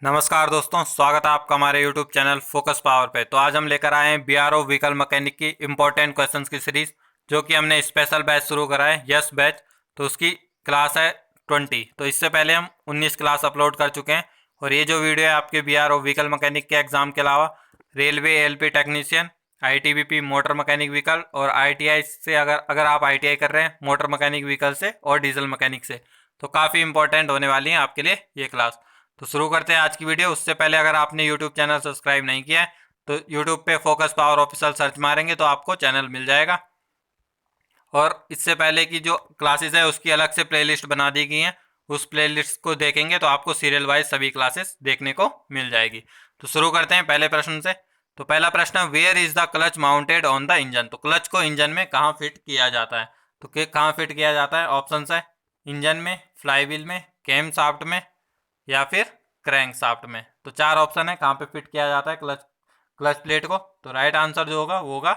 नमस्कार दोस्तों, स्वागत है आपका हमारे YouTube चैनल फोकस पावर पे। तो आज हम लेकर आए हैं बीआरओ व्हीकल मैकेनिक की इम्पोर्टेंट क्वेश्चंस की सीरीज, जो कि हमने स्पेशल बैच शुरू करा है, यस बैच। तो उसकी क्लास है 20। तो इससे पहले हम 19 क्लास अपलोड कर चुके हैं। और ये जो वीडियो है आपके बीआरओ व्हीकल मैकेनिक के एग्जाम के अलावा railway LP technician, ITBP motor mechanic vehicle और आईटीआई से अगर आप आईटीआई कर रहे हैं मोटर मैकेनिक व्हीकल से और डीजल मैकेनिक से, तो काफ़ी इंपॉर्टेंट होने वाली है आपके लिए ये क्लास। तो शुरू करते हैं आज की वीडियो। उससे पहले अगर आपने यूट्यूब चैनल सब्सक्राइब नहीं किया है तो यूट्यूब पे फोकस पावर ऑफिशियल सर्च मारेंगे तो आपको चैनल मिल जाएगा। और इससे पहले की जो क्लासेस है उसकी अलग से प्लेलिस्ट बना दी गई हैं, उस प्लेलिस्ट को देखेंगे तो आपको सीरियल वाइज सभी क्लासेस देखने को मिल जाएगी। तो शुरू करते हैं पहले प्रश्न से। तो पहला प्रश्न, where is the clutch mounted on the engine. तो क्लच को इंजन में कहाँ फिट किया जाता है? तो कहाँ फिट किया जाता है? ऑप्शन है इंजन में, फ्लाईव्हील में, कैम शाफ्ट में या फिर क्रैंक शाफ्ट में। तो चार ऑप्शन है कहाँ पे फिट किया जाता है क्लच प्लेट को। तो राइट आंसर जो होगा वो होगा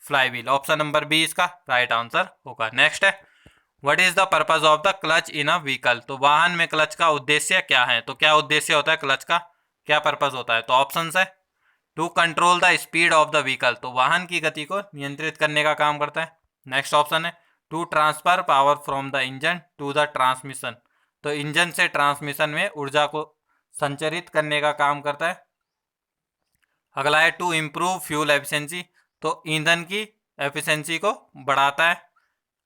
फ्लाईव्हील। ऑप्शन नंबर बी इसका राइट आंसर होगा। नेक्स्ट है, what is the purpose of the clutch in a vehicle. तो वाहन में क्लच का उद्देश्य क्या है? तो क्या उद्देश्य होता है क्लच का, क्या पर्पज होता है? तो ऑप्शन है to control the speed of the vehicle. तो वाहन की गति को नियंत्रित करने का काम करता है। नेक्स्ट ऑप्शन है to transfer power from the engine to the transmission. तो इंजन से ट्रांसमिशन में ऊर्जा को संचरित करने का काम करता है। अगला है टू इम्प्रूव फ्यूल एफिशिएंसी। तो ईंधन की एफिशिएंसी को बढ़ाता है।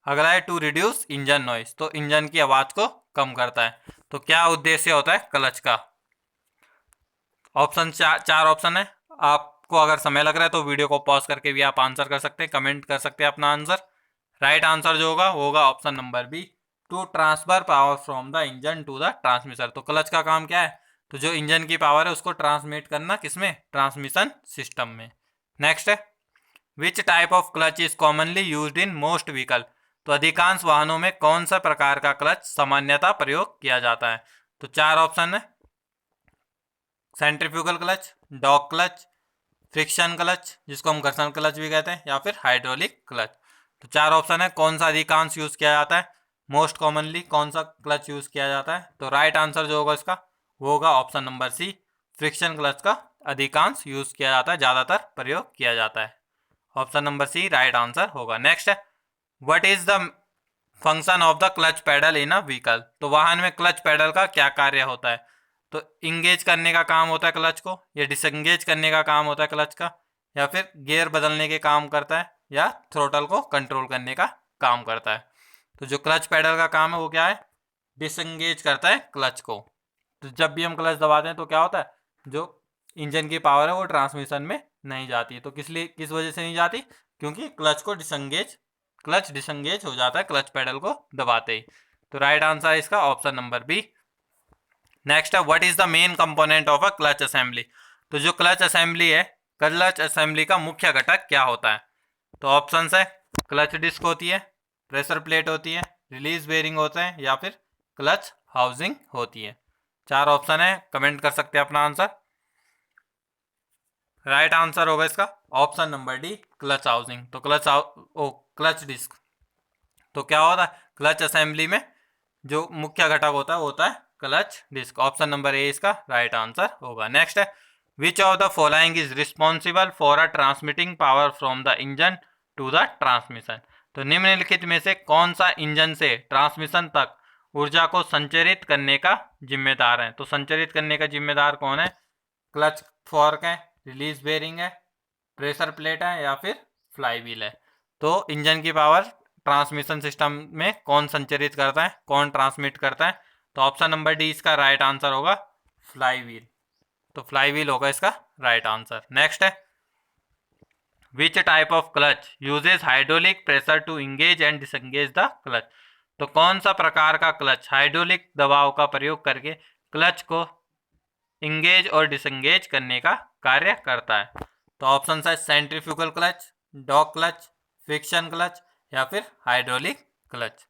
अगला है टू रिड्यूस इंजन नॉइस। तो इंजन की आवाज को कम करता है। तो क्या उद्देश्य होता है क्लच का? ऑप्शन चार ऑप्शन है। आपको अगर समय लग रहा है तो वीडियो को पॉज करके भी आप आंसर कर सकते हैं, कमेंट कर सकते हैं अपना आंसर। राइट आंसर जो होगा वो होगा option number B, to transfer power from the engine to the transmission. तो क्लच का काम क्या है? तो जो इंजन की पावर है उसको ट्रांसमिट करना किसमें? ट्रांसमिशन सिस्टम में। नेक्स्ट है, which type of clutch is commonly used in most vehicle. तो अधिकांश वाहनों में कौन सा प्रकार का क्लच सामान्यतः प्रयोग किया जाता है? तो चार ऑप्शन है, centrifugal clutch, dog clutch, friction clutch जिसको हम घर्षण क्लच भी कहते हैं, या फिर हाइड्रोलिक क्लच। तो चार ऑप्शन है, कौन सा अधिकांश यूज किया जाता है, मोस्ट कॉमनली कौन सा क्लच यूज किया जाता है? तो राइट आंसर जो होगा इसका वो होगा option number C, friction clutch का अधिकांश यूज किया जाता है, ज्यादातर प्रयोग किया जाता है। Option number C right answer होगा। नेक्स्ट है, what is the function of the clutch pedal in a vehicle. तो वाहन में क्लच पेडल का क्या कार्य होता है? तो इंगेज करने का काम होता है क्लच को, या डिसंगेज करने का काम होता है क्लच का, या फिर गियर बदलने के काम करता है, या थ्रोटल को कंट्रोल करने का काम करता है। तो जो क्लच पेडल का काम है वो क्या है? डिसंगेज करता है क्लच को। तो जब भी हम क्लच दबाते हैं तो क्या होता है, जो इंजन की पावर है वो ट्रांसमिशन में नहीं जाती। तो किस वजह से नहीं जाती? क्योंकि क्लच डिसंगेज हो जाता है क्लच पेडल को दबाते ही। तो राइट आंसर है इसका ऑप्शन नंबर बी। नेक्स्ट है, what is the main component of a clutch assembly. तो जो क्लच असेंबली है, क्लच असेंबली का मुख्य घटक क्या होता है? तो ऑप्शन है, क्लच डिस्क होती है, प्रेशर प्लेट होती है, रिलीज बेरिंग होते हैं, या फिर क्लच हाउसिंग होती है। चार ऑप्शन है, कमेंट कर सकते हैं अपना आंसर। राइट आंसर होगा इसका option number D, clutch housing. तो क्लच डिस्क। तो क्या होता है क्लच असेंबली में जो मुख्य घटक होता है वो होता है clutch disc. Option number A इसका राइट आंसर होगा। नेक्स्ट है, which of the following is responsible for a transmitting power from the engine to the transmission. तो निम्नलिखित में से कौन सा इंजन से ट्रांसमिशन तक ऊर्जा को संचरित करने का जिम्मेदार है? तो संचरित करने का जिम्मेदार कौन है? क्लच फॉर्क है, रिलीज बेरिंग है, प्रेशर प्लेट है, या फिर फ्लाईव्हील है। तो इंजन की पावर ट्रांसमिशन सिस्टम में कौन संचरित करता है, कौन ट्रांसमिट करता है? तो ऑप्शन नंबर डी इसका राइट आंसर होगा फ्लाईव्हील। तो फ्लाईव्हील होगा इसका राइट आंसर। नेक्स्ट है, which type of clutch uses hydraulic pressure to engage and disengage the clutch. तो कौन सा प्रकार का क्लच हाइड्रोलिक दबाव का प्रयोग करके क्लच को इंगेज और डिसंगेज करने का कार्य करता है? तो ऑप्शन है, centrifugal clutch, dog clutch, friction clutch, या फिर हाइड्रोलिक क्लच।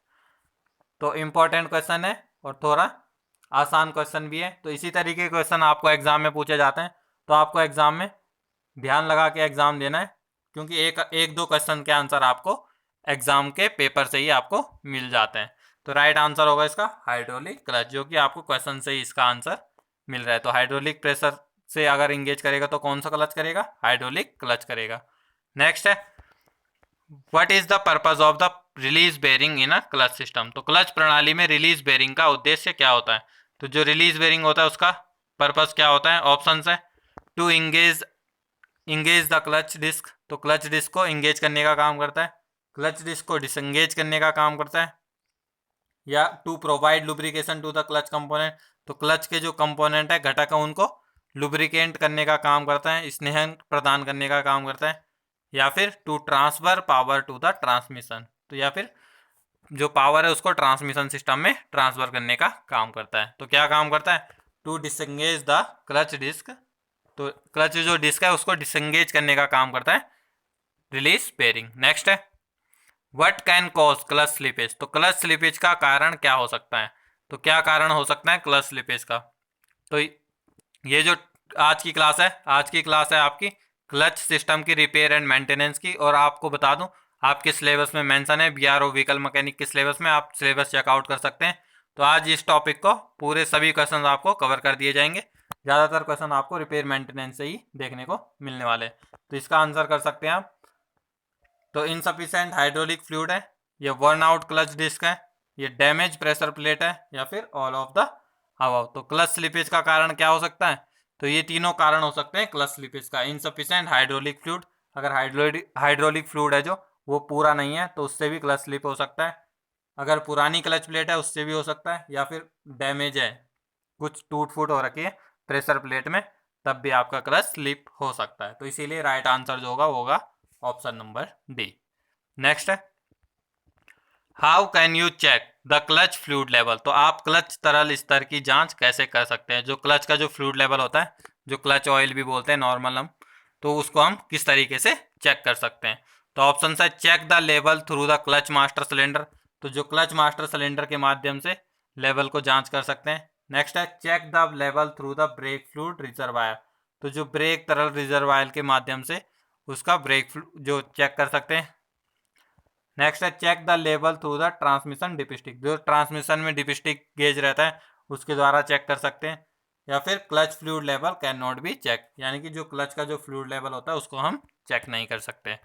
तो इम्पोर्टेंट क्वेश्चन है और थोड़ा आसान क्वेश्चन भी है। तो इसी तरीके के क्वेश्चन आपको एग्जाम में पूछे जाते हैं, तो आपको एग्जाम में ध्यान लगा के एग्जाम देना है, क्योंकि एक दो क्वेश्चन के आंसर आपको एग्जाम के पेपर से ही आपको मिल जाते हैं। तो राइट आंसर होगा इसका हाइड्रोलिक क्लच, जो कि आपको क्वेश्चन से ही इसका आंसर मिल रहा है। तो हाइड्रोलिक प्रेशर से अगर इंगेज करेगा तो कौन सा क्लच करेगा, हाइड्रोलिक क्लच करेगा। नेक्स्ट है what is the purpose of the release bearing in a clutch system. तो क्लच प्रणाली में रिलीज बेरिंग का उद्देश्य क्या होता है। तो जो रिलीज बेरिंग होता है उसका पर्पज क्या होता है, ऑप्शन है to engage the clutch disc, तो क्लच डिस्क को इंगेज करने का काम करता है, क्लच डिस्क को डिसंगेज करने का काम करता है, या to provide lubrication to the clutch component, तो क्लच के जो कंपोनेंट है, घटक है, उनको लुब्रिकेंट करने का काम करता है, स्नेहन प्रदान करने का काम करता है, या फिर to transfer power to the transmission, तो या फिर जो पावर है उसको ट्रांसमिशन सिस्टम में ट्रांसफर करने का काम करता है। तो क्या काम करता है, to disengage the clutch disc, तो क्लच जो डिस्क है उसको डिसंगेज करने का काम करता है रिलीज बेरिंग। नेक्स्ट है what can cause clutch slippage, तो क्लच स्लिपेज का कारण क्या हो सकता है। तो क्या कारण हो सकता है क्लच स्लिपेज का। तो ये जो आज की क्लास है, आज की क्लास है आपकी क्लच सिस्टम की रिपेयर एंड मेंटेनेंस की, और आपको बता दूं आपके सिलेबस में मेंशन है, बीआरओ व्हीकल मैकेनिक के सिलेबस में, आप सिलेबस चेकआउट कर सकते हैं। तो आज इस टॉपिक को पूरे सभी क्वेश्चन आपको कवर कर दिए जाएंगे, ज़्यादातर क्वेश्चन आपको रिपेयर मेंटेनेंस से ही देखने को मिलने वाले हैं। तो इसका आंसर कर सकते हैं आप। तो इनसफिशिएंट हाइड्रोलिक फ्लूइड है, ये वर्न आउट क्लच डिस्क है, ये डैमेज प्रेशर प्लेट है, या फिर ऑल ऑफ द अबव। तो क्लच स्लिपेज का कारण क्या हो सकता है, तो ये तीनों कारण हो सकते हैं क्लच स्लिपेज का। इनसफिशिएंट हाइड्रोलिक फ्लूइड, अगर हाइड्रोलिक फ्लूइड है जो वो पूरा नहीं है तो उससे भी क्लच स्लिप हो सकता है। अगर पुरानी क्लच प्लेट है उससे भी हो सकता है, या फिर डैमेज है, कुछ टूट फूट हो रखी है प्रेशर प्लेट में, तब भी आपका क्लच स्लिप हो सकता है। तो इसीलिए राइट आंसर जो होगा वो होगा ऑप्शन नंबर डी। नेक्स्ट है how can you check the clutch fluid level, तो आप क्लच तरल स्तर की जांच कैसे कर सकते हैं। जो क्लच का जो फ्लूइड लेवल होता है, जो क्लच ऑयल भी बोलते हैं नॉर्मल हम, तो उसको हम किस तरीके से चेक कर सकते हैं। तो ऑप्शन है check the level through the clutch master cylinder, तो जो क्लच मास्टर सिलेंडर के माध्यम से लेवल को जांच कर सकते हैं। नेक्स्ट है check the level through the brake fluid reservoir, तो जो ब्रेक तरल रिजर्वायर के माध्यम से उसका ब्रेक जो चेक कर सकते हैं। नेक्स्ट है check the level through the transmission dipstick, जो ट्रांसमिशन में डिपिस्टिक गेज रहता है उसके द्वारा चेक कर सकते हैं। या फिर clutch fluid level can not be check, यानी कि जो क्लच का जो फ्लूइड लेवल होता है उसको हम चेक नहीं कर सकते।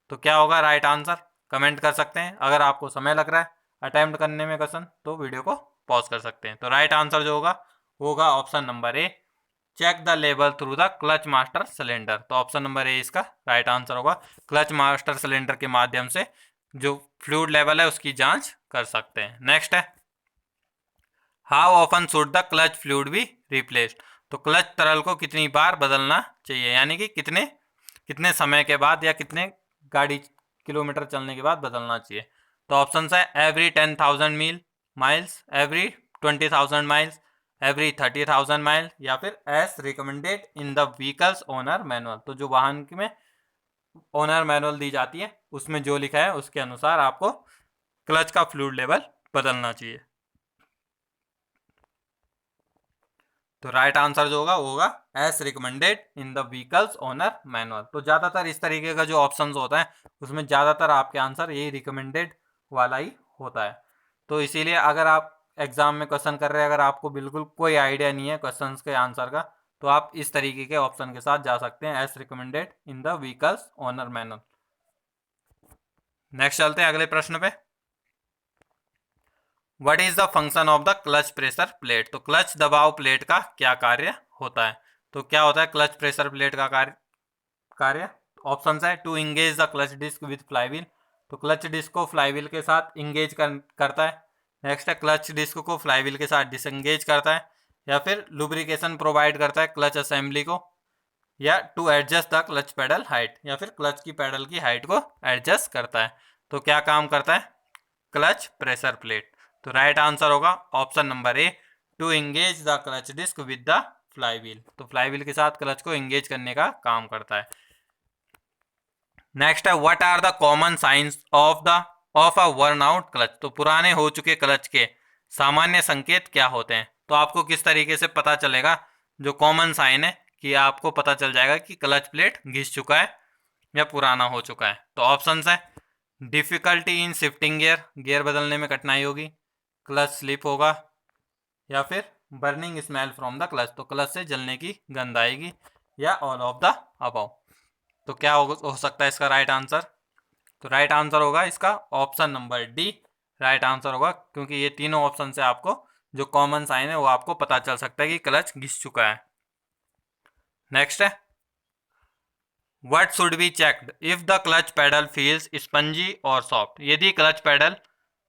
तो क्या होगा राइट आंसर, कमेंट कर सकते हैं। अगर आपको समय लग रहा है अटेम्प्ट करने में क्वेश्चन तो वीडियो को पॉज कर सकते हैं। तो राइट आंसर जो होगा option number A, check the level through the clutch master cylinder. तो ऑप्शन नंबर ए इसका राइट आंसर होगा, क्लच मास्टर सिलेंडर के माध्यम से जो फ्लूइड लेवल है उसकी जांच कर सकते हैं। नेक्स्ट है how often should the clutch fluid be replaced, तो क्लच तरल को कितनी बार बदलना चाहिए, यानी कि कितने कितने समय के बाद या कितने गाड़ी किलोमीटर चलने के बाद बदलना चाहिए। तो ऑप्शन है every 10,000 miles, every 20,000 miles, every 30,000 mile, या फिर S recommended in the vehicle's owner manual, तो जो वाहन में ओनर मैनुअल दी जाती है उसमें जो लिखा है उसके अनुसार आपको क्लच का फ्लूइड लेवल बदलना चाहिए। तो राइट आंसर जो होगा वो होगा S recommended in the vehicle's owner manual. तो ज़्यादातर इस तरीके का जो ऑप्शंस होता है उसमें ज़्यादातर आपके आंसर यही रिकमेंडेड वाला ही होता है। तो इसीलिए अगर आप एग्जाम में क्वेश्चन कर रहे हैं, अगर आपको बिल्कुल कोई आइडिया नहीं है क्वेश्चन के आंसर का, तो आप इस तरीके के ऑप्शन के साथ जा सकते हैं, S recommended in the vehicle's owner manual. Next चलते हैं अगले प्रश्न पे। What is the function of the clutch pressure plate, तो क्लच दबाव प्लेट का क्या कार्य होता है। तो क्या होता है क्लच प्रेशर प्लेट का कार्य ऑप्शन है to engage the clutch disc with flywheel, तो क्लच डिस्क को फ्लाईव्हील के साथ इंगेज करता है। नेक्स्ट है क्लच डिस्क को फ्लाईव्हील के साथ डिसंगेज करता है, या फिर लुब्रिकेशन प्रोवाइड करता है क्लच असेंबली को, या to adjust the clutch pedal height, या फिर क्लच की पेडल की हाइट को एडजस्ट करता है। तो क्या काम करता है क्लच प्रेशर प्लेट। तो राइट आंसर होगा option number A, to engage the clutch disc with the flywheel, तो फ्लाईव्हील के साथ क्लच को इंगेज करने का काम करता है। नेक्स्ट है what are the common signs of a worn out clutch, तो पुराने हो चुके क्लच के सामान्य संकेत क्या होते हैं। तो आपको किस तरीके से पता चलेगा, जो कॉमन साइन है कि आपको पता चल जाएगा कि क्लच प्लेट घिस चुका है या पुराना हो चुका है। तो ऑप्शंस है difficulty in shifting gear, gear बदलने में कठिनाई होगी, क्लच स्लिप होगा, या फिर burning smell from the clutch, तो क्लच से जलने की गंध आएगी, या ऑल ऑफ द अबव। तो क्या हो सकता है इसका राइट आंसर? तो राइट आंसर होगा इसका option number D, right answer होगा, क्योंकि ये तीनों ऑप्शन से आपको जो कॉमन साइन है वो आपको पता चल सकता है कि क्लच घिस चुका है। नेक्स्ट है, what should be checked if the clutch pedal feels spongy और सॉफ्ट। यदि क्लच पैडल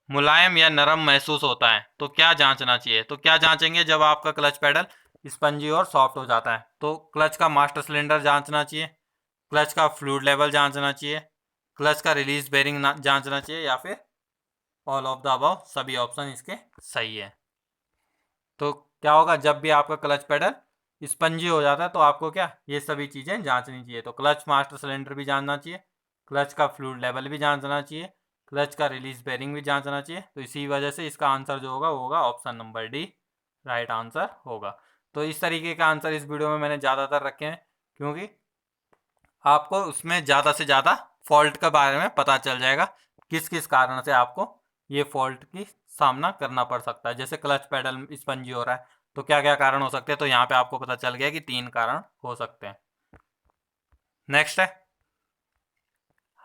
मुलायम या नरम महसूस होता है तो क्या जांचना चाहिए? तो क्या जांचेंगे जब आपका क्लच पैडल स्पंजी और सॉफ्ट हो जाता है? तो क्लच का मास्टर सिलेंडर जांचना चाहिए, क्लच का फ्लूइड लेवल जांचना चाहिए, क्लच का रिलीज बेरिंग जांचना चाहिए, या फिर ऑल ऑफ द अबव। सभी ऑप्शन इसके सही है। तो क्या होगा, जब भी आपका क्लच पेडल स्पंजी हो जाता है तो आपको क्या ये सभी चीज़ें जांचनी चाहिए। तो क्लच मास्टर सिलेंडर भी जानना चाहिए, क्लच का फ्लूइड लेवल भी जांचना चाहिए, क्लच का रिलीज बेरिंग भी जांचना चाहिए। तो इसी वजह से इसका आंसर जो होगा वो होगा option number D, right answer होगा। तो इस तरीके का आंसर इस वीडियो में मैंने ज़्यादातर रखे हैं, क्योंकि आपको उसमें ज़्यादा से ज़्यादा फॉल्ट के बारे में पता चल जाएगा, किस किस कारण से आपको ये फॉल्ट की सामना करना पड़ सकता है। जैसे क्लच पैडल स्पंजी हो रहा है तो क्या क्या कारण हो सकते हैं, तो यहाँ पे आपको पता चल गया कि 3 कारण हो सकते हैं। नेक्स्ट है,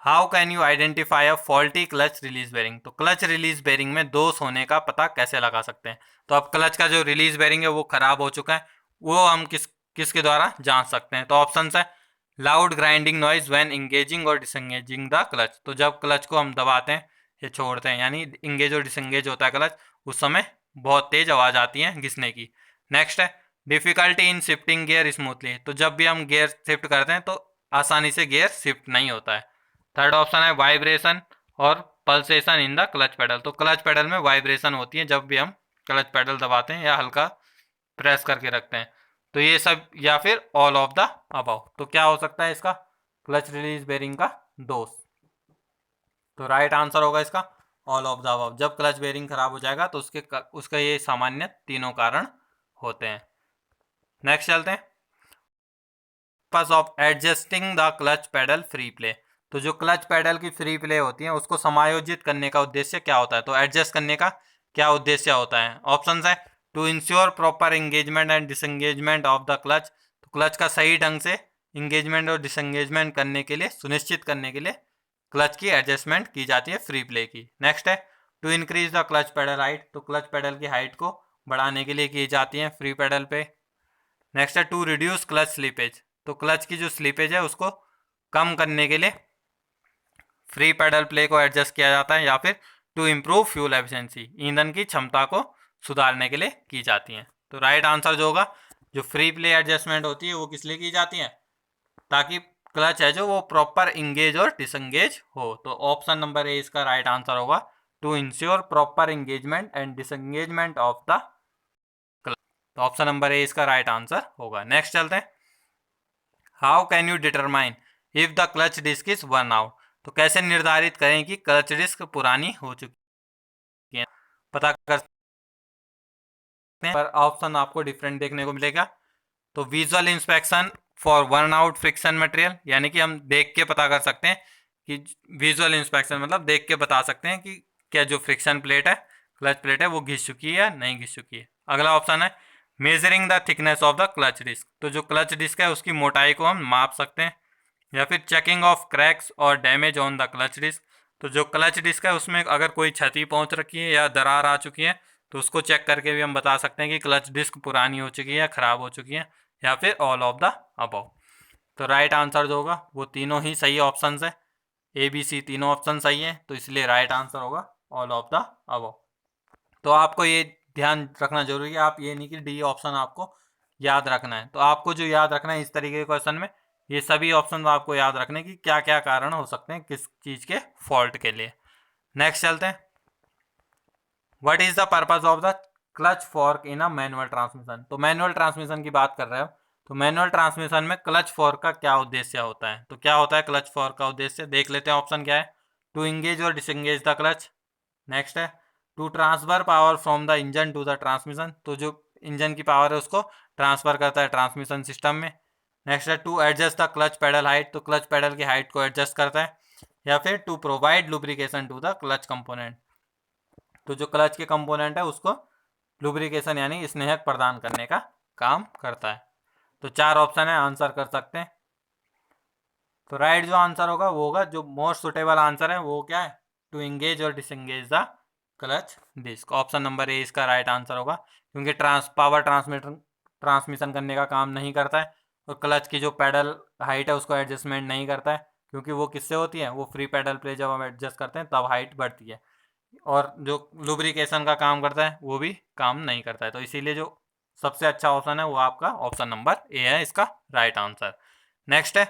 how can you identify a faulty clutch release bearing. तो क्लच रिलीज बेरिंग में दोष होने का पता कैसे लगा सकते हैं? तो अब क्लच का जो रिलीज बेरिंग है वो खराब हो चुका है, वो हम किसके द्वारा जांच सकते हैं? तो ऑप्शन है, loud grinding noise when engaging और डिसंगेजिंग द क्लच। तो जब क्लच को हम दबाते हैं या छोड़ते हैं, यानी इंगेज और डिसंगेज होता है क्लच, उस समय बहुत तेज आवाज़ आती है घिसने की। नेक्स्ट है, difficulty in shifting gear smoothly. तो जब भी हम गियर शिफ्ट करते हैं तो आसानी से गियर शिफ्ट नहीं होता है। थर्ड ऑप्शन है, वाइब्रेशन और pulsation in the clutch pedal. तो क्लच पेडल में वाइब्रेशन होती है जब भी हम क्लच पेडल दबाते हैं या हल्का प्रेस करके रखते हैं। तो ये सब, या फिर ऑल ऑफ द अबव। तो क्या हो सकता है इसका क्लच रिलीज बेरिंग का दोष? तो राइट आंसर होगा इसका ऑल ऑफ द अबव। जब क्लच बेरिंग खराब हो जाएगा तो उसका ये सामान्य तीनों कारण होते हैं। नेक्स्ट चलते हैं, purpose of adjusting the clutch pedal free play. तो जो क्लच पेडल की फ्री प्ले होती है उसको समायोजित करने का उद्देश्य क्या होता है? तो एडजस्ट करने का क्या उद्देश्य होता है? ऑप्शंस है, to ensure proper engagement and disengagement of the clutch. तो क्लच का सही ढंग से इंगेजमेंट और डिसंगेजमेंट करने के लिए, सुनिश्चित करने के लिए क्लच की एडजस्टमेंट की जाती है फ्री प्ले की। नेक्स्ट है, to increase the clutch pedal height. तो क्लच पेडल की हाइट को बढ़ाने के लिए की जाती है फ्री पेडल पे। नेक्स्ट है, टू रिड्यूस क्लच स्लीपेज। तो क्लच की जो स्लीपेज है उसको कम करने के लिए फ्री पेडल प्ले को एडजस्ट किया जाता है, या फिर टू इम्प्रूव फ्यूल एफिशिएंसी, ईंधन की क्षमता को सुधारने के लिए की जाती हैं। तो राइट आंसर जो होगा, जो फ्री प्ले एडजस्टमेंट होती है वो किस लिए की जाती है? ताकि क्लच है जो वो प्रॉपर इंगेज और डिसंगेज हो। तो ऑप्शन नंबर ए इसका राइट आंसर होगा, to ensure proper engagement and disengagement of the clutch. तो ऑप्शन नंबर ए इसका राइट आंसर होगा। नेक्स्ट चलते हैं, how can you determine if the clutch disc is worn out. तो कैसे निर्धारित करें कि क्लच डिस्क पुरानी हो चुकी है? पता कर सकते हैं, पर ऑप्शन आपको डिफरेंट देखने को मिलेगा। तो visual inspection for worn out friction material, यानी कि हम देख के पता कर सकते हैं कि, विजुअल इंस्पेक्शन मतलब देख के बता सकते हैं कि क्या जो फ्रिक्शन प्लेट है, क्लच प्लेट है, वो घिस चुकी है या नहीं घिस चुकी है। अगला ऑप्शन है, measuring the thickness of the clutch disc. तो जो क्लच डिस्क है उसकी मोटाई को हम माप सकते हैं। या फिर चेकिंग ऑफ क्रैक्स और damage on the clutch disc. तो जो क्लच डिस्क है उसमें अगर कोई क्षति पहुंच रखी है या दरार आ चुकी है तो उसको चेक करके भी हम बता सकते हैं कि क्लच डिस्क पुरानी हो चुकी है, ख़राब हो चुकी है, या फिर ऑल ऑफ द अबव। तो राइट आंसर जो होगा वो तीनों ही सही ऑप्शन है, ए बी सी तीनों ऑप्शन सही है, तो इसलिए राइट आंसर होगा ऑल ऑफ द अबव। तो आपको ये ध्यान रखना जरूरी है, आप ये नहीं कि डी ऑप्शन आपको याद रखना है। तो आपको जो याद रखना है इस तरीके के क्वेश्चन में, ये सभी ऑप्शन आपको याद रखने की क्या क्या कारण हो सकते हैं किस चीज़ के फॉल्ट के लिए। नेक्स्ट चलते हैं, what is the purpose of the clutch fork in a manual transmission. तो मैनुअल ट्रांसमिशन की बात कर रहे हो, तो मैनुअल ट्रांसमिशन में क्लच फॉर्क का क्या उद्देश्य होता है? तो क्या होता है क्लच फॉर्क का उद्देश्य, देख लेते हैं। ऑप्शन क्या है, टू इंगेज और डिसंगेज द क्लच। नेक्स्ट है, to transfer power from the engine to the transmission. तो जो इंजन की पावर है उसको ट्रांसफर करता है ट्रांसमिशन सिस्टम में। नेक्स्ट है, to adjust the clutch pedal height. तो क्लच पेडल की हाइट को एडजस्ट करता है। या फिर to provide lubrication to the clutch component. तो जो क्लच के कंपोनेंट है उसको लुब्रिकेशन यानी स्नेहक प्रदान करने का काम करता है। तो 4 ऑप्शन है, आंसर कर सकते हैं। तो राइट जो आंसर होगा वो होगा, जो मोस्ट सुटेबल आंसर है वो क्या है, टू इंगेज और disengage the clutch disc. Option number A इसका राइट आंसर होगा, क्योंकि पावर ट्रांसमिशन करने का काम नहीं करता है, और क्लच की जो पेडल हाइट है उसको एडजस्टमेंट नहीं करता है, क्योंकि वो किससे होती है, वो फ्री पेडल पे जब हम एडजस्ट करते हैं तब हाइट बढ़ती है, और जो लुब्रिकेशन का काम करता है वो भी काम नहीं करता है। तो इसीलिए जो सबसे अच्छा ऑप्शन है वो आपका ऑप्शन नंबर ए है इसका राइट आंसर। नेक्स्ट है,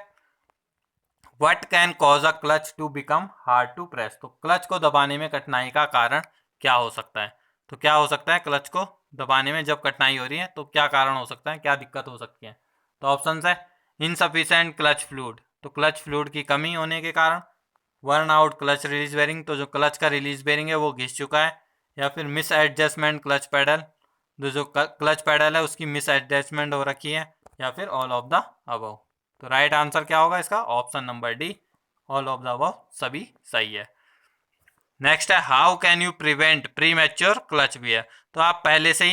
what can cause a clutch to become hard to press. तो क्लच को दबाने में कठिनाई का कारण क्या हो सकता है। तो क्या हो सकता है, क्लच को दबाने में जब कठिनाई हो रही है तो क्या कारण हो सकता है, क्या दिक्कत हो सकती है। तो ऑप्शन है, इनसफिशिएंट क्लच फ्लूइड, तो क्लच फ्लूइड की कमी होने के कारण, worn out clutch release bearing, तो जो क्लच का रिलीज बेरिंग है वो घिस चुका है, या फिर मिस एडजस्टमेंट क्लच पेडल, जो क्लच पेडल है उसकी मिस एडजस्टमेंट हो रखी है, या फिर ऑल ऑफ द अबव। तो राइट आंसर क्या होगा इसका, option number D, all of the above सभी सही है। नेक्स्ट है, how can you prevent pre mature clutch wear. तो आप पहले से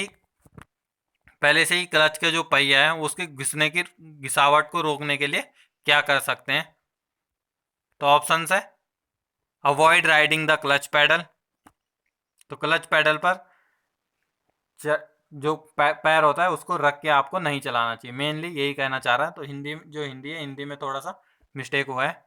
ही क्लच के जो पहिया है उसके घिसने की घिसावट को रोकने के लिए क्या कर सकते हैं। तो ऑप्शन है, avoid riding the clutch pedal, तो क्लच पैडल पर जो पैर होता है उसको रख के आपको नहीं चलाना चाहिए, मेनली यही कहना चाह रहा है। तो हिंदी है, हिंदी में थोड़ा सा मिस्टेक हुआ है।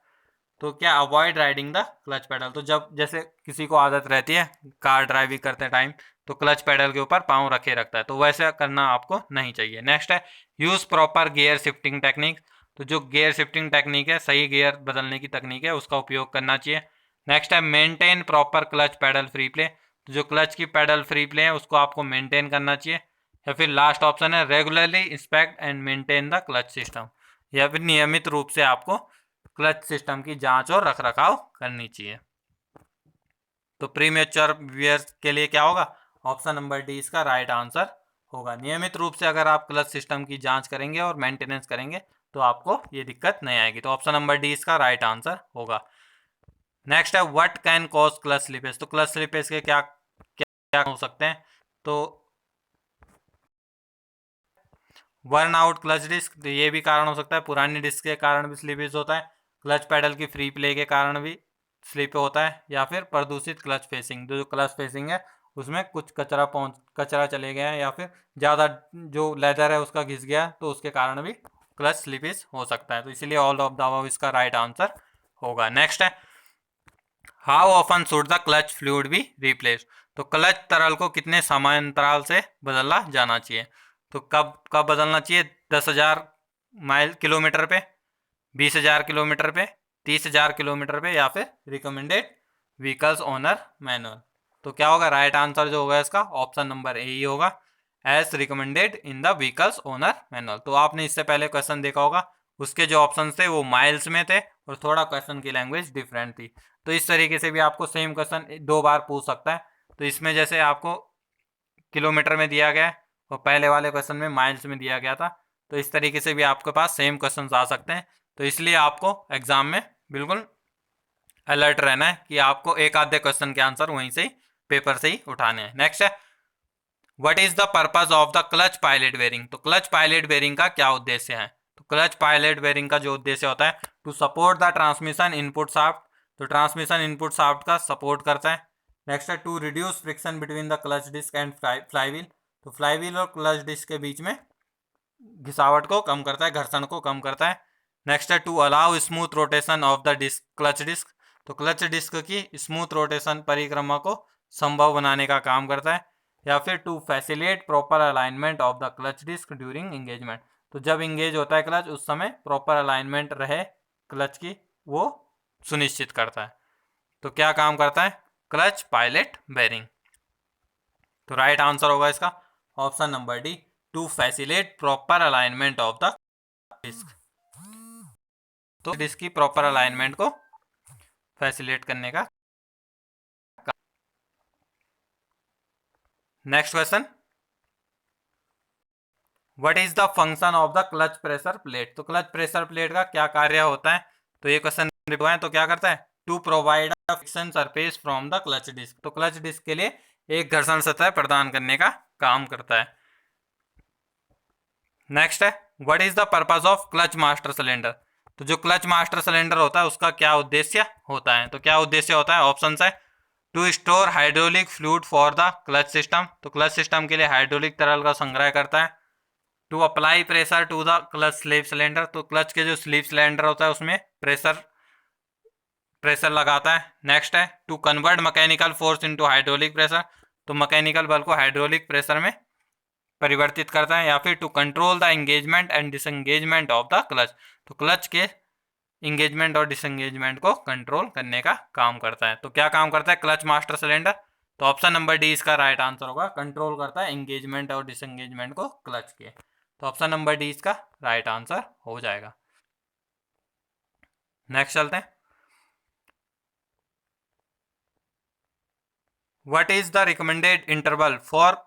तो क्या, avoid riding the clutch pedal, तो जब जैसे किसी को आदत रहती है कार ड्राइविंग करते टाइम तो क्लच पैडल के ऊपर पाँव रखे रखता है, तो वैसे करना आपको नहीं चाहिए। नेक्स्ट है, use proper gear shifting technique, तो जो गियर शिफ्टिंग टेक्निक है, सही गियर बदलने की तकनीक है, उसका उपयोग करना चाहिए। नेक्स्ट है, maintain proper clutch pedal free play, तो जो क्लच की पैडल फ्री प्ले है उसको आपको मेंटेन करना चाहिए। या फिर लास्ट ऑप्शन है, regularly inspect and maintain the clutch system, या फिर नियमित रूप से आपको क्लच सिस्टम की जांच और रखरखाव करनी चाहिए। तो प्रीमेच्योर वियर के लिए क्या होगा, ऑप्शन नंबर डी इसका राइट आंसर होगा। नियमित रूप से अगर आप क्लच सिस्टम की जांच करेंगे और मेंटेनेंस करेंगे तो आपको ये दिक्कत नहीं आएगी। तो ऑप्शन नंबर डी इसका राइट आंसर होगा। नेक्स्ट है, what can cause clutch slippage, तो क्लच स्लिपेज के क्या क्या हो सकते हैं। तो वर्न आउट क्लच डिस्क, तो ये भी कारण हो सकता है, पुरानी डिस्क के कारण भी स्लिपेज होता है, क्लच पैडल की फ्री प्ले के कारण भी स्लिप होता है, या फिर प्रदूषित क्लच फेसिंग, जो क्लच फेसिंग है उसमें कुछ कचरा चले गया है, या फिर ज़्यादा जो लेदर है उसका घिस गया, तो उसके कारण भी क्लच स्लिपेज हो सकता है। तो इसीलिए ऑल ऑफ द अबव इसका राइट आंसर होगा। नेक्स्ट है, how often should the clutch fluid be replace, तो क्लच तरल को कितने समय अंतराल से बदला जाना चाहिए। तो कब कब बदलना चाहिए, 10,000 माइल किलोमीटर पे, 20,000 किलोमीटर पे, 30,000 किलोमीटर पे, या फिर रिकमेंडेड व्हीकल्स ओनर मैनुअल। तो क्या होगा, राइट आंसर जो होगा इसका ऑप्शन नंबर ए ही होगा, as recommended in the vehicle's owner manual. तो आपने इससे पहले क्वेश्चन देखा होगा, उसके जो ऑप्शन थे वो माइल्स में थे और थोड़ा क्वेश्चन की लैंग्वेज डिफरेंट थी। तो इस तरीके से भी आपको सेम क्वेश्चन 2 बार पूछ सकता है। तो इसमें जैसे आपको किलोमीटर में दिया गया है और पहले वाले क्वेश्चन में माइल्स में दिया गया था, तो इस तरीके से भी आपके पास सेम क्वेश्चन आ सकते हैं। तो इसलिए आपको एग्जाम में बिल्कुल अलर्ट रहना है कि आपको एक आधे क्वेश्चन के आंसर वहीं से ही पेपर से ही उठाने हैं। नेक्स्ट है, what is the purpose of the clutch pilot bearing, तो क्लच पायलट बेरिंग का क्या उद्देश्य है। तो क्लच पायलट बेरिंग का जो उद्देश्य होता है, to support the transmission input shaft, तो ट्रांसमिशन इनपुट शाफ्ट का सपोर्ट करता है। नेक्स्ट है, to reduce friction between the clutch disc and flywheel, तो फ्लाईव्हील और क्लच डिस्क के बीच में घिसावट को कम करता है, घर्षण को कम करता है। नेक्स्ट है, to allow smooth rotation of the disc clutch disc, तो क्लच डिस्क की स्मूथ रोटेशन परिक्रमा को संभव बनाने का काम करता है। या फिर to facilitate proper alignment of the clutch disc during engagement, तो जब इंगेज होता है क्लच उस समय प्रॉपर अलाइनमेंट रहे क्लच की, वो सुनिश्चित करता है। तो क्या काम करता है, क्लच पायलट बेरिंग। तो राइट आंसर होगा इसका option number D, to facilitate proper alignment of the disc, तो डिस्क की प्रॉपर अलाइनमेंट को फैसिलिटेट करने का। Next question, what is the function of the clutch pressure plate, तो क्लच प्रेशर प्लेट का क्या कार्य होता है। तो ये क्वेश्चन है, तो क्या करता है, to provide friction surface from the clutch disc, तो क्लच डिस्क के लिए एक घर्षण सतह प्रदान करने का काम करता है। नेक्स्ट है what is the purpose of clutch master cylinder. तो जो क्लच मास्टर सिलेंडर होता है उसका क्या उद्देश्य होता है, तो क्या उद्देश्य होता है, ऑप्शन है to store hydraulic fluid for the clutch system, तो क्लच सिस्टम के लिए हाइड्रोलिक तरल का संग्रह करता है। To apply pressure to the clutch sleeve cylinder, तो क्लच के जो स्लीव सिलेंडर होता है उसमें प्रेशर लगाता है। नेक्स्ट है to convert mechanical force into hydraulic pressure, तो मैकेनिकल बल को हाइड्रोलिक प्रेशर में परिवर्तित करता है। या फिर to control the engagement and disengagement of the clutch, तो क्लच के इंगेजमेंट और डिसएंगेजमेंट को कंट्रोल करने का काम करता है। तो क्या काम करता है क्लच मास्टर सिलेंडर, तो ऑप्शन नंबर डी इसका राइट आंसर होगा, कंट्रोल करता है एंगेजमेंट और डिसएंगेजमेंट को क्लच के। तो ऑप्शन नंबर डी इसका राइट आंसर हो जाएगा। नेक्स्ट चलते हैं, what is the recommended interval for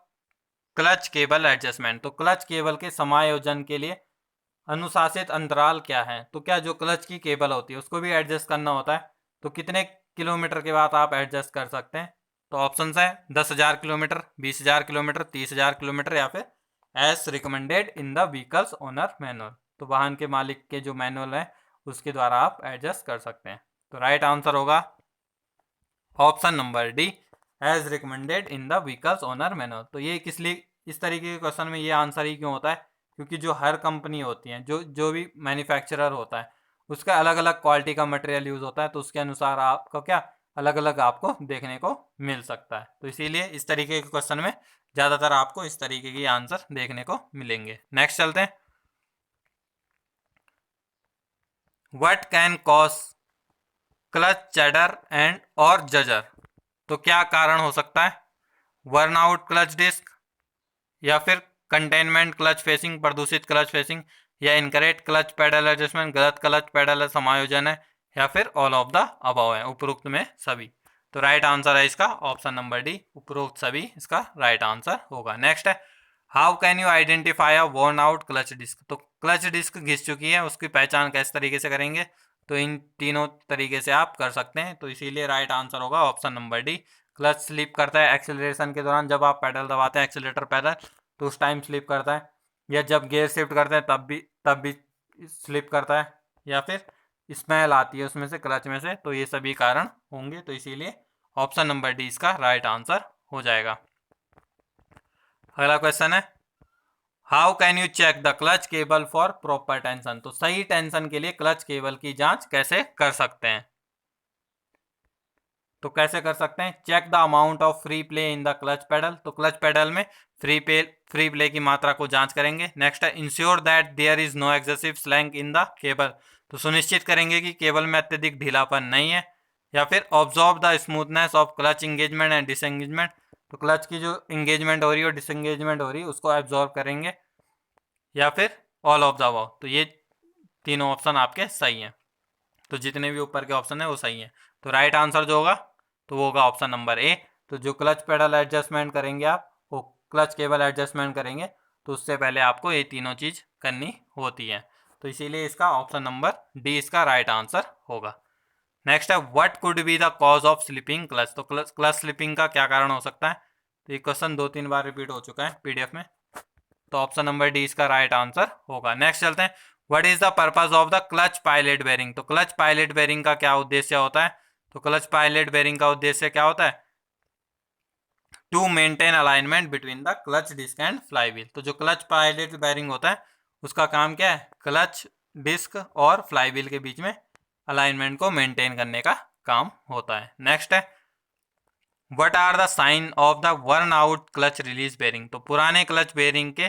clutch cable adjustment, तो क्लच केबल के समायोजन के लिए अनुशासित अंतराल क्या है। तो क्या जो क्लच की केबल होती है उसको भी एडजस्ट करना होता है, तो कितने किलोमीटर के बाद आप एडजस्ट कर सकते हैं, तो ऑप्शन है 10,000 किलोमीटर, 20,000 किलोमीटर, 30,000 किलोमीटर, या फिर as recommended in the vehicle's owner manual, तो वाहन के मालिक के जो मैनुअल है उसके द्वारा आप एडजस्ट कर सकते हैं। तो राइट आंसर होगा option number D, as recommended in the vehicle's owner manual. तो ये किस लिए इस तरीके के क्वेश्चन में ये आंसर ही क्यों होता है, क्योंकि जो हर कंपनी होती है, जो भी मैन्युफैक्चरर होता है उसका अलग अलग क्वालिटी का मटेरियल यूज़ होता है, तो उसके अनुसार आपको क्या अलग अलग आपको देखने को मिल सकता है। तो इसीलिए इस तरीके के क्वेश्चन में ज़्यादातर आपको इस तरीके के आंसर देखने को मिलेंगे। नेक्स्ट चलते हैं, what can cause clutch cheddar and और जजर, तो क्या कारण हो सकता है, वर्न आउट क्लच डिस्क, या फिर कंटेनमेंट क्लच फेसिंग, प्रदूषित क्लच फेसिंग, या इनकरेक्ट क्लच पेडल एडजस्टमेंट, गलत क्लच पेडल समायोजन है, या फिर ऑल ऑफ द अबव है, उपरोक्त में सभी। तो राइट आंसर है इसका ऑप्शन नंबर डी, उपरोक्त सभी इसका राइट आंसर होगा। नेक्स्ट है how can you identify a worn out clutch disc, तो क्लच डिस्क घिस चुकी है उसकी पहचान किस तरीके से करेंगे, तो इन तीनों तरीके से आप कर सकते हैं। तो इसीलिए राइट आंसर होगा option number D, clutch slip करता है एक्सेलरेशन के दौरान, जब आप पैडल दबाते हैं एक्सेलेटर पैडल तो उस टाइम स्लिप करता है, या जब गियर शिफ्ट करते हैं तब भी स्लिप करता है, या फिर स्मेल आती है उसमें से क्लच में से, तो ये सभी कारण होंगे। तो इसीलिए ऑप्शन नंबर डी इसका राइट आंसर हो जाएगा। अगला क्वेश्चन है how can you check the clutch cable for proper tension, तो सही टेंशन के लिए क्लच केबल की जांच कैसे कर सकते हैं, तो कैसे कर सकते हैं, check the amount of free play in the clutch pedal, तो क्लच पेडल में फ्री प्ले की मात्रा को जांच करेंगे। नेक्स्ट है ensure that there is no excessive slack in the cable, तो सुनिश्चित करेंगे कि केबल में अत्यधिक ढीलापन नहीं है। या फिर observe the smoothness of clutch engagement and disengagement, तो क्लच की जो इंगेजमेंट हो रही है और डिसएंगेजमेंट हो रही है उसको ऑब्जर्व करेंगे। या फिर ऑल ऑफ द अबव, तो ये तीनों ऑप्शन आपके सही हैं, तो जितने भी ऊपर के ऑप्शन है वो सही है। तो राइट आंसर जो होगा तो वो होगा ऑप्शन नंबर ए, तो जो क्लच पेडल एडजस्टमेंट करेंगे आप, वो क्लच केबल एडजस्टमेंट करेंगे तो उससे पहले आपको ये तीनों चीज़ करनी होती है। तो इसीलिए इसका ऑप्शन नंबर डी इसका राइट आंसर होगा। नेक्स्ट है what could be the cause of slipping clutch, तो क्लच स्लिपिंग का क्या कारण हो सकता है, तो ये क्वेश्चन 2-3 बार रिपीट हो चुका है पीडीएफ में, तो ऑप्शन नंबर डी इसका राइट आंसर होगा। नेक्स्ट चलते हैं what is the purpose of the clutch pilot bearing, तो क्लच पायलट बेरिंग का क्या उद्देश्य होता है, तो क्लच पायलट बेरिंग का उद्देश्य क्या होता है, to maintain alignment between the clutch disc and flywheel, तो जो क्लच पायलट बेरिंग होता है उसका काम क्या है, क्लच डिस्क और फ्लाईव्हील के बीच में अलाइनमेंट को मेंटेन करने का काम होता है। नेक्स्ट है what are the sign of the worn out clutch release bearing, तो पुराने क्लच बेरिंग के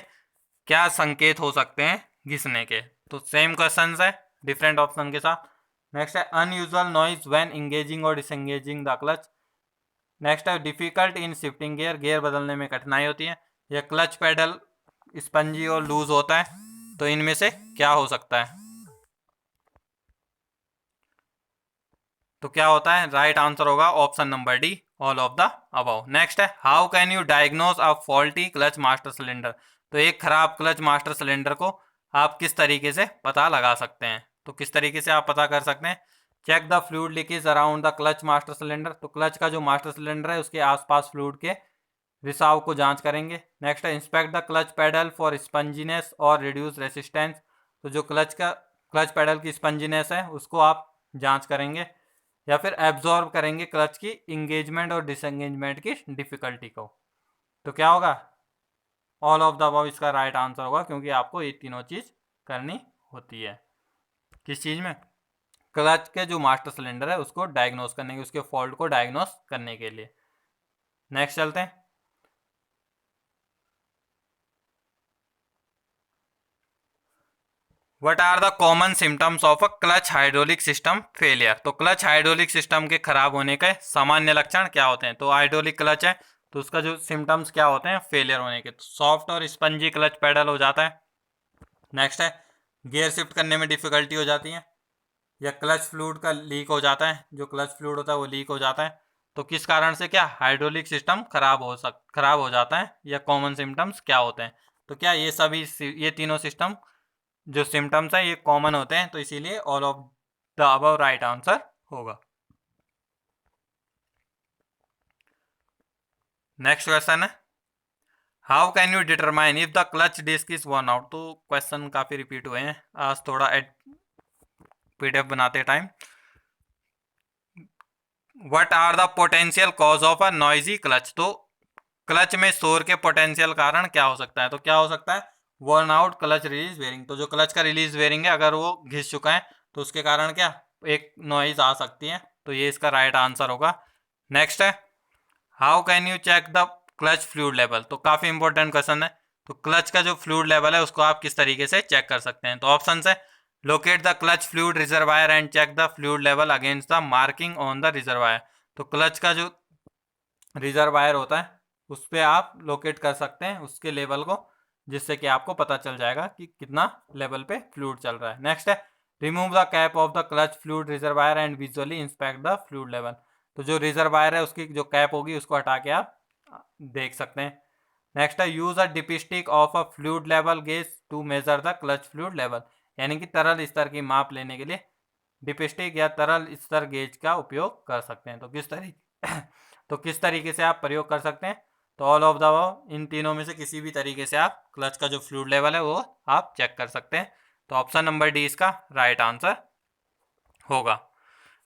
क्या संकेत हो सकते हैं घिसने के, तो सेम क्वेश्चन है डिफरेंट ऑप्शन के साथ। नेक्स्ट है अनयूजुअल नॉइज व्हेन इंगेजिंग और डिसएंगेजिंग द क्लच। नेक्स्ट है difficult in shifting gear, gear बदलने में कठिनाई होती है, या क्लच पेडल स्पंजी और लूज होता है, तो इनमें से क्या हो सकता है, तो क्या होता है, राइट आंसर होगा option number D, all of the above. Next है how can you diagnose a faulty clutch master cylinder, तो एक खराब क्लच मास्टर सिलेंडर को आप किस तरीके से पता लगा सकते हैं, तो किस तरीके से आप पता कर सकते हैं, check the fluid leakage around the clutch master cylinder, तो क्लच का जो मास्टर सिलेंडर है उसके आसपास फ्लूइड के रिसाव को जांच करेंगे। नेक्स्ट है inspect the clutch pedal for sponginess और रिड्यूस रेसिस्टेंस। तो जो क्लच पेडल की स्पंजीनेस है उसको आप जांच करेंगे, या फिर एब्जॉर्ब करेंगे क्लच की इंगेजमेंट और डिसएंगेजमेंट की डिफिकल्टी को। तो क्या होगा, ऑल ऑफ द अबव इसका राइट आंसर होगा, क्योंकि आपको ये तीनों चीज करनी होती है। किस चीज में, क्लच के जो मास्टर सिलेंडर है उसको डायग्नोस करने के, उसके फॉल्ट को डायग्नोस करने के लिए। नेक्स्ट चलते हैं। What are the common symptoms of a clutch hydraulic system failure. तो क्लच हाइड्रोलिक सिस्टम के खराब होने के सामान्य लक्षण क्या होते हैं। तो हाइड्रोलिक क्लच है तो उसका जो सिम्टम्स क्या होते हैं फेलियर होने के, तो सॉफ्ट और स्पंजी क्लच पेडल हो जाता है। नेक्स्ट है गियर शिफ्ट करने में डिफिकल्टी हो जाती है, या क्लच फ्लूइड का लीक हो जाता है, जो क्लच फ्लूइड होता है वो लीक हो जाता है। तो किस कारण से क्या हाइड्रोलिक सिस्टम खराब हो जाता है, या कॉमन सिम्टम्स क्या होते हैं। तो क्या ये तीनों सिस्टम जो सिम्टम्स है ये कॉमन होते हैं, तो इसीलिए all of the above right answer होगा। नेक्स्ट क्वेश्चन है how can you determine if the clutch disc is worn out. तो क्वेश्चन काफी रिपीट हुए हैं आज, थोड़ा पीडीएफ बनाते time. What are the potential cause of a noisy clutch. तो क्लच में शोर के पोटेंशियल कारण क्या हो सकता है। तो क्या हो सकता है, worn out clutch release bearing. तो जो क्लच का रिलीज बेरिंग है अगर वो घिस चुका है तो उसके कारण क्या एक नॉइज आ सकती है, तो ये इसका राइट आंसर होगा। नेक्स्ट है how can you check the clutch fluid level. तो काफी इंपॉर्टेंट क्वेश्चन है। तो क्लच का जो फ्लूइड लेवल है उसको आप किस तरीके से चेक कर सकते हैं। तो ऑप्शन है locate the clutch fluid reservoir and check the fluid level against the marking on the reservoir. तो क्लच का जो रिजर्वायर होता है उस पर आप लोकेट कर सकते हैं उसके लेवल को, जिससे कि आपको पता चल जाएगा कि कितना लेवल पे फ्लूइड चल रहा है। नेक्स्ट है remove the cap of the clutch fluid reservoir and visually inspect the fluid level. तो जो रिजर्वायर है उसकी जो कैप होगी उसको हटा के आप देख सकते हैं। नेक्स्ट है use a dipstick of a fluid level gauge to measure the clutch fluid level. यानी कि तरल स्तर की माप लेने के लिए डिपिस्टिक या तरल स्तर गेज का उपयोग कर सकते हैं। तो किस तरीके से आप प्रयोग कर सकते हैं। तो ऑल ऑफ द इन तीनों में से किसी भी तरीके से आप क्लच का जो फ्लूइड लेवल है वो आप चेक कर सकते हैं। तो ऑप्शन नंबर डी इसका राइट आंसर होगा।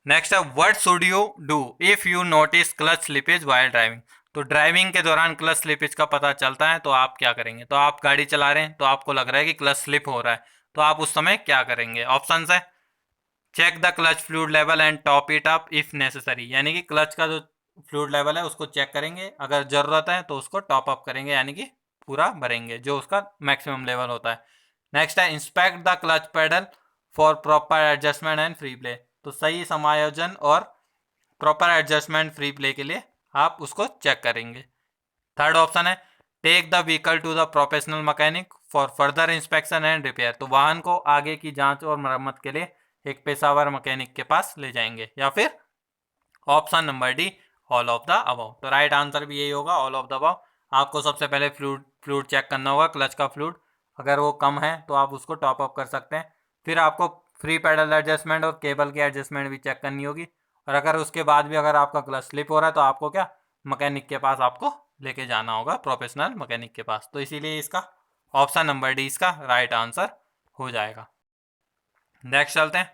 नेक्स्ट है what should you do if you notice clutch slippage while driving. तो ड्राइविंग के दौरान क्लच स्लिपेज का पता चलता है तो आप क्या करेंगे। तो आप गाड़ी चला रहे हैं तो आपको लग रहा है कि क्लच स्लिप हो रहा है, तो आप उस समय क्या करेंगे। ऑप्शन है check the clutch fluid level and top it up if necessary. यानी कि क्लच का जो फ्लूइड लेवल है उसको चेक करेंगे, अगर जरूरत है तो उसको टॉप अप करेंगे, यानी कि पूरा भरेंगे जो उसका मैक्सिमम लेवल होता है। नेक्स्ट है inspect the clutch pedal for proper adjustment and free play. तो सही समायोजन और प्रॉपर एडजस्टमेंट फ्री प्ले के लिए आप उसको चेक करेंगे। थर्ड ऑप्शन है take the vehicle to the professional mechanic for further inspection and repair. तो वाहन को आगे की जांच और मरम्मत के लिए एक पेशावर मैकेनिक के पास ले जाएंगे। या फिर option number D all of the above. तो राइट आंसर भी यही होगा, ऑल ऑफ द अबव। आपको सबसे पहले फ्लूइड चेक करना होगा क्लच का फ्लूइड, अगर वो कम है तो आप उसको टॉप अप कर सकते हैं। फिर आपको फ्री पैडल एडजस्टमेंट और केबल की एडजस्टमेंट भी चेक करनी होगी, और अगर उसके बाद भी अगर आपका क्लच स्लिप हो रहा है तो आपको क्या मैकेनिक के पास आपको लेके जाना होगा, प्रोफेशनल मैकेनिक के पास। तो इसीलिए इसका ऑप्शन नंबर डी इसका राइट आंसर हो जाएगा। नेक्स्ट चलते हैं।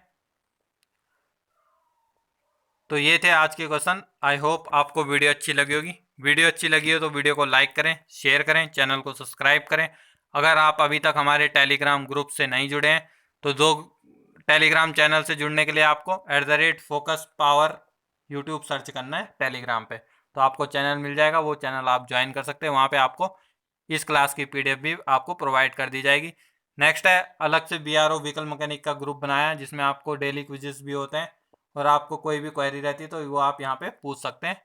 तो ये थे आज के क्वेश्चन। आई होप आपको वीडियो अच्छी लगी होगी। वीडियो अच्छी लगी हो तो वीडियो को लाइक करें, शेयर करें, चैनल को सब्सक्राइब करें। अगर आप अभी तक हमारे टेलीग्राम ग्रुप से नहीं जुड़े हैं तो टेलीग्राम चैनल से जुड़ने के लिए आपको @focus power यूट्यूब सर्च करना है टेलीग्राम पे, तो आपको चैनल मिल जाएगा, वो चैनल आप ज्वाइन कर सकते हैं। वहाँ पे आपको इस क्लास की PDF भी आपको प्रोवाइड कर दी जाएगी। नेक्स्ट है अलग से BRO व्हीकल मैकेनिक का ग्रुप बनाया है जिसमें आपको डेली क्विजेस भी होते हैं, और आपको कोई भी क्वेरी रहती है तो वो आप यहाँ पे पूछ सकते हैं।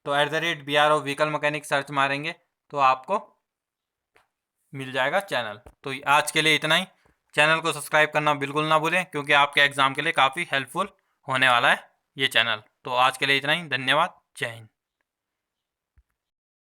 तो @BRO व्हीकल मैकेनिक सर्च मारेंगे तो आपको मिल जाएगा चैनल। तो आज के लिए इतना ही। चैनल को सब्सक्राइब करना बिल्कुल ना भूलें, क्योंकि आपके एग्जाम के लिए काफ़ी हेल्पफुल होने वाला है ये चैनल। तो आज के लिए इतना ही, धन्यवाद, जय हिंद।